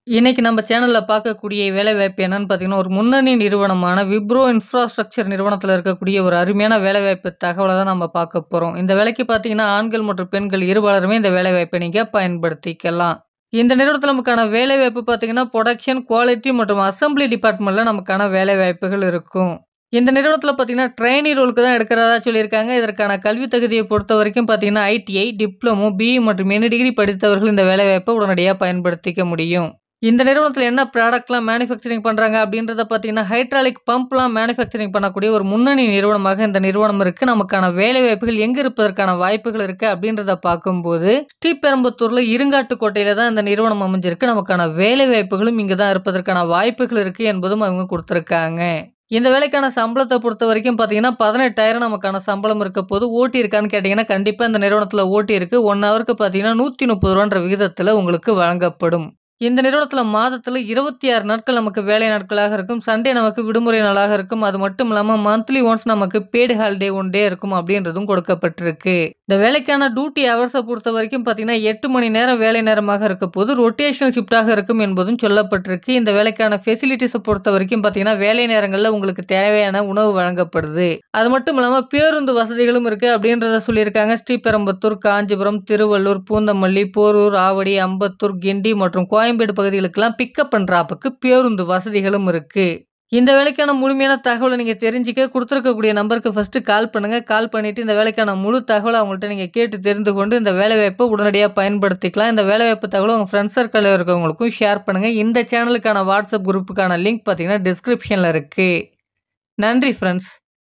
இன்னைக்கு நம்ம சேனல்ல பார்க்கக்கூடிய வேலைவாய்ப்பு என்னன்னு பார்த்தீங்கன்னா, ஒரு முன்னணி நிறுவனமான விப்ரோ இன்ஃப்ராஸ்ட்ரக்சர் நிறுவனத்தில இருக்கக்கூடிய ஒரு அருமையான வேலைவாய்ப்பு தகவல தான் நம்ம பார்க்க போறோம். இந்த வேலைக்கு பார்த்தீங்கன்னா, ஆண்கள் மற்றும் பெண்கள் இருபாலருமே இந்த வேலைவாய்ப்பை நீங்க பயன்படுத்திக்கலாம். இந்த நிறுவனத்தில நமக்கான வேலைவாய்ப்பு பார்த்தீங்கன்னா, புரொடக்ஷன், குவாலிட்டி மற்றும் அசெம்பிளி டிபார்ட்மெண்ட்ல நமக்கான வேலைவாய்ப்புகள் இருக்கும். இந்த நிறுவனத்தில பார்த்தீங்கன்னா, ட்ரெய்னி ரோலுக்கு தான் எடுக்கிறதா சொல்லியிருக்காங்க. இதற்கான கல்வி தகுதியை பொறுத்தவரைக்கும் பார்த்தீங்கன்னா, ஐடிஐ, டிப்ளமோ, பிஇ மற்றும் எனி டிகிரி படித்தவர்கள் இந்த வேலைவாய்ப்பை உடனடியா பயன்படுத்திக்க முடியும். இந்த நிறுவனத்தில என்ன ப்ராடக்ட்லாம் மேனுஃபேக்சரிங் பண்றாங்க அப்படின்றத பார்த்தீங்கன்னா, ஹைட்ராலிக் பம்ப்லாம் மேனுஃபேக்சரிங் பண்ணக்கூடிய ஒரு முன்னணி நிறுவனமாக இந்த நிறுவனம் இருக்கு. நமக்கான வேலைவாய்ப்புகள் எங்க இருப்பதற்கான வாய்ப்புகள் இருக்கு அப்படின்றத பார்க்கும்போது, ஸ்ரீபெரும்புத்தூர்ல இருங்காட்டுக்கோட்டையில தான் இந்த நிறுவனம் அமைஞ்சிருக்கு. நமக்கான வேலைவாய்ப்புகளும் இங்க தான் இருப்பதற்கான வாய்ப்புகள் இருக்கு என்பதும் அவங்க குடுத்துருக்காங்க. இந்த வேலைக்கான சம்பளத்த பொறுத்தவரைக்கும் பார்த்தீங்கன்னா, 18,000 நமக்கான சம்பளம் இருக்க போது. ஓடி இருக்கான்னு கேட்டீங்கன்னா, கண்டிப்பா இந்த நிறுவனத்தில ஓடி இருக்கு. 1 ஹவருக்கு பார்த்தீங்கன்னா, ரூ. 130 விகிதத்தில உங்களுக்கு வழங்கப்படும். இந்த நிறுவனத்தில மாதத்தில 26 நாட்கள் நமக்கு வேலை நாட்களாக இருக்கும். சண்டே நமக்கு விடுமுறை நாளாக இருக்கும். அது மட்டும் இல்லாம மந்த்லி ஒன்ஸ் நமக்கு பெய்ட் ஹாலிடே 1 டே இருக்கும் அப்படின்றதும் கொடுக்கப்பட்டிருக்கு. இந்த வேலைக்கான டியூட்டி ஹவர்ஸ பொறுத்தவரைக்கும் பார்த்தீங்கன்னா, 8 மணி நேரம் வேலை நேரமாக இருக்க போது. ரொட்டேஷனல் ஷிஃப்ட்டாக இருக்கும் என்பதும் சொல்லப்பட்டிருக்கு. இந்த வேலைக்கான ஃபெசிலிட்டீஸ பொறுத்தவரைக்கும் பார்த்தீங்கன்னா, வேலை நேரங்கள்ல உங்களுக்கு தேவையான உணவு வழங்கப்படுது. அது மட்டும் இல்லாம பேருந்து வசதிகளும் இருக்கு அப்படின்றத சொல்லியிருக்காங்க. ஸ்ரீபெரும்புத்தூர், காஞ்சிபுரம், திருவள்ளூர், பூந்தமல்லி, போரூர், ஆவடி, அம்பத்தூர், கிண்டி மற்றும் கோயம்பேடு பகுதிகளுக்கெல்லாம் பிக்கப் அண்ட் டிராப்புக்கு பேருந்து வசதிகளும் இருக்கு. இந்த வேலைக்கான முழுமையான தகவல நீங்க தெரிஞ்சுக்க குடுத்திருக்கக்கூடிய நம்பருக்கு ஃபர்ஸ்ட் கால் பண்ணுங்க. கால் பண்ணிட்டு இந்த வேலைக்கான முழு தகவல அவங்கள்ட்ட நீங்க கேட்டு தெரிந்து கொண்டு இந்த வேலைவாய்ப்ப உடனடியா பயன்படுத்திக்கலாம். இந்த வேலைவாய்ப்பு தகவல உங்க ஃப்ரெண்ட்ஸ் சர்க்கிள்ல இருக்கவங்களுக்கும் ஷேர் பண்ணுங்க. இந்த சேனலுக்கான வாட்ஸ்அப் குரூப்புக்கான லிங்க் பார்த்தீங்கன்னா, டிஸ்கிரிப்ஷன்ல இருக்கு. நன்றி ஃபிரெண்ட்ஸ்.